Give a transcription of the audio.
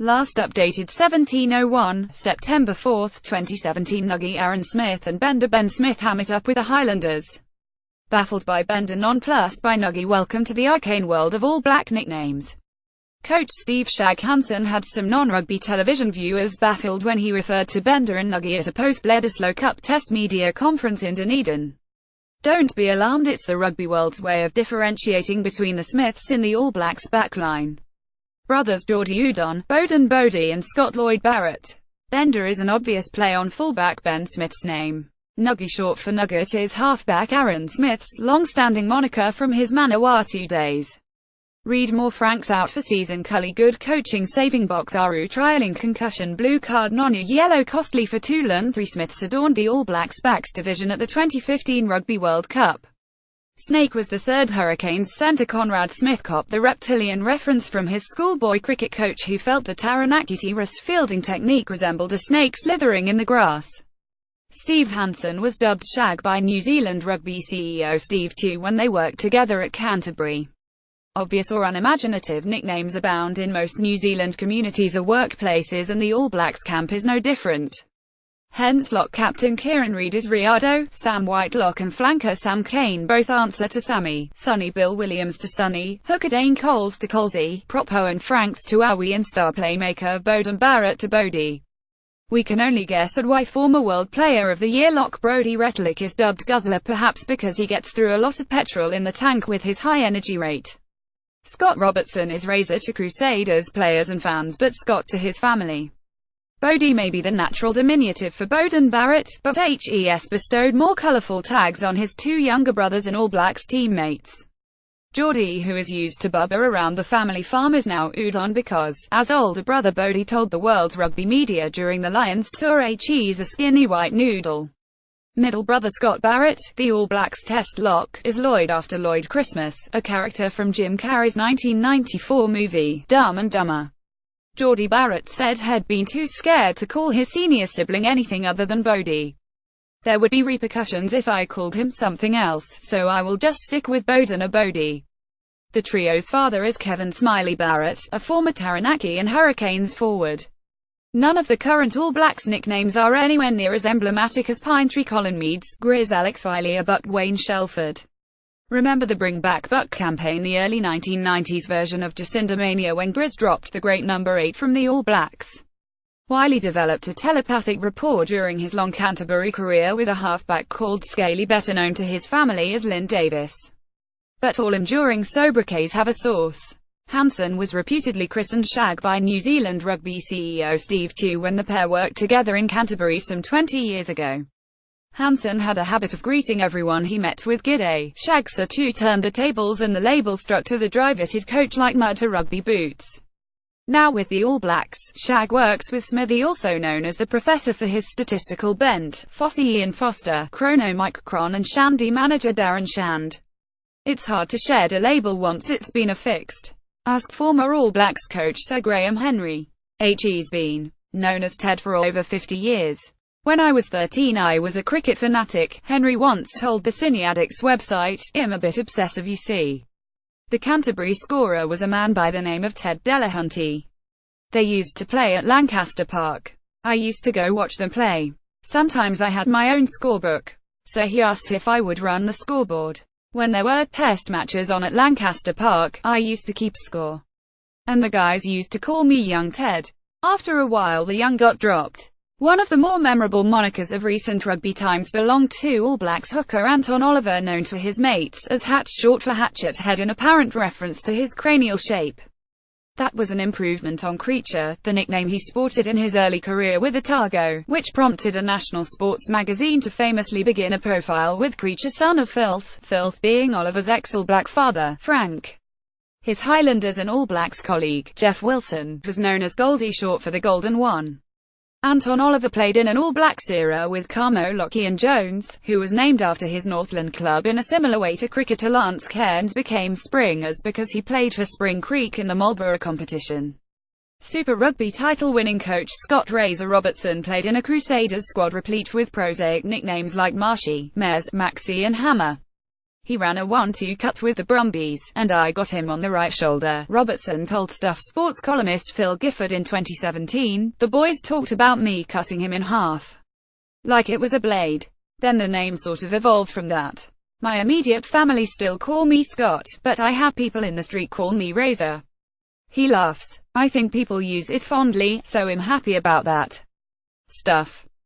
Last updated 1701, September 4, 2017. Nuggy Aaron Smith and Bender Ben Smith ham it up with the Highlanders. Baffled by Bender, nonplussed by Nuggy. Welcome to the arcane world of All Black nicknames. Coach Steve "Shag" Hansen had some non-rugby television viewers baffled when he referred to Bender and Nuggy at a post-Bledisloe Cup Test media conference in Dunedin. Don't be alarmed, it's the rugby world's way of differentiating between the Smiths in the All Blacks backline. Brothers Geordie Udon, Beauden Bodie and Scott Lloyd Barrett. Bender is an obvious play on fullback Ben Smith's name. Nuggy, short for Nugget, is halfback Aaron Smith's long-standing moniker from his Manawatu days. Read more. Franks out for season. Cully good coaching saving box. Aru trialing concussion. Blue card. Nonya yellow costly for Toulon. 3 Smiths adorned the All Blacks backs division at the 2015 Rugby World Cup. Snake was the third Hurricanes centre. Conrad Smith copped the reptilian reference from his schoolboy cricket coach, who felt the Taranaki-Russ fielding technique resembled a snake slithering in the grass. Steve Hansen was dubbed Shag by New Zealand Rugby CEO Steve Tew when they worked together at Canterbury. Obvious or unimaginative nicknames abound in most New Zealand communities or workplaces, and the All Blacks camp is no different. Hence lock captain Kieran Reid is Riardo, Sam Whitelock and flanker Sam Cane both answer to Sammy, Sonny Bill Williams to Sonny, hooker Dane Coles to Colsey, Propo and Franks to Awi and star playmaker Beauden Barrett to Bodie. We can only guess at why former World Player of the Year lock Brodie Retallick is dubbed Guzzler, perhaps because he gets through a lot of petrol in the tank with his high energy rate. Scott Robertson is Razor to Crusaders players and fans, but Scott to his family. Bodie may be the natural diminutive for Beauden Barrett, but HES bestowed more colourful tags on his 2 younger brothers and All Blacks teammates. Geordie, who is used to bubba around the family farm, is now Udon because, as older brother Bodie told the world's rugby media during the Lions tour, he's a skinny white noodle. Middle brother Scott Barrett, the All Blacks test lock, is Lloyd after Lloyd Christmas, a character from Jim Carrey's 1994 movie, Dumb and Dumber. Geordie Barrett said he'd been too scared to call his senior sibling anything other than Bodie. There would be repercussions if I called him something else, so I will just stick with Beauden or Bodie. The trio's father is Kevin Smiley Barrett, a former Taranaki and Hurricanes forward. None of the current All Blacks nicknames are anywhere near as emblematic as Pinetree Colin Meads, Grizz Alex Riley or Buck Wayne Shelford. Remember the Bring Back Buck campaign, the early 1990s version of Jacinda Mania, when Grizz dropped the great number 8 from the All Blacks. Wiley developed a telepathic rapport during his long Canterbury career with a halfback called Scaly, better known to his family as Lynn Davis. But all enduring sobriquets have a source. Hansen was reputedly christened Shag by New Zealand Rugby CEO Steve Tew when the pair worked together in Canterbury some 20 years ago. Hansen had a habit of greeting everyone he met with "G'day, Shag." So Tew turned the tables and the label struck to the dry-fitted coach like mud to rugby boots. Now with the All Blacks, Shag works with Smithy, also known as the Professor, for his statistical bent, Fosse Ian Foster, Chrono Mike Cron and Shandy manager Darren Shand. It's hard to shed a label once it's been affixed. Ask former All Blacks coach Sir Graham Henry. He's been known as Ted for over 50 years. When I was 13 I was a cricket fanatic, Henry once told the Cine Addicts website. I'm a bit obsessive, you see. The Canterbury scorer was a man by the name of Ted Delahunty. They used to play at Lancaster Park. I used to go watch them play. Sometimes I had my own scorebook. So he asked if I would run the scoreboard. When there were test matches on at Lancaster Park, I used to keep score. And the guys used to call me Young Ted. After a while the young got dropped. One of the more memorable monikers of recent rugby times belonged to All Blacks hooker Anton Oliver, known to his mates as Hatch, short for hatchet head, in apparent reference to his cranial shape. That was an improvement on Creature, the nickname he sported in his early career with Otago, which prompted a national sports magazine to famously begin a profile with Creature, son of Filth, Filth being Oliver's ex-All Black father, Frank. His Highlanders and All Blacks colleague, Jeff Wilson, was known as Goldie, short for the Golden One. Anton Oliver played in an All Blacks era with Carmo Lockie Jones, who was named after his Northland club in a similar way to cricketer Lance Cairns became Springers because he played for Spring Creek in the Marlborough competition. Super Rugby title-winning coach Scott Razor Robertson played in a Crusaders squad replete with prosaic nicknames like Marshy, Mez, Maxi and Hammer. He ran a 1-2 cut with the Brumbies, and I got him on the right shoulder. Robertson told Stuff Sports columnist Phil Gifford in 2017, "The boys talked about me cutting him in half like it was a blade. Then the name sort of evolved from that. My immediate family still call me Scott, but I have people in the street call me Razor." He laughs. "I think people use it fondly, so I'm happy about that." Stuff.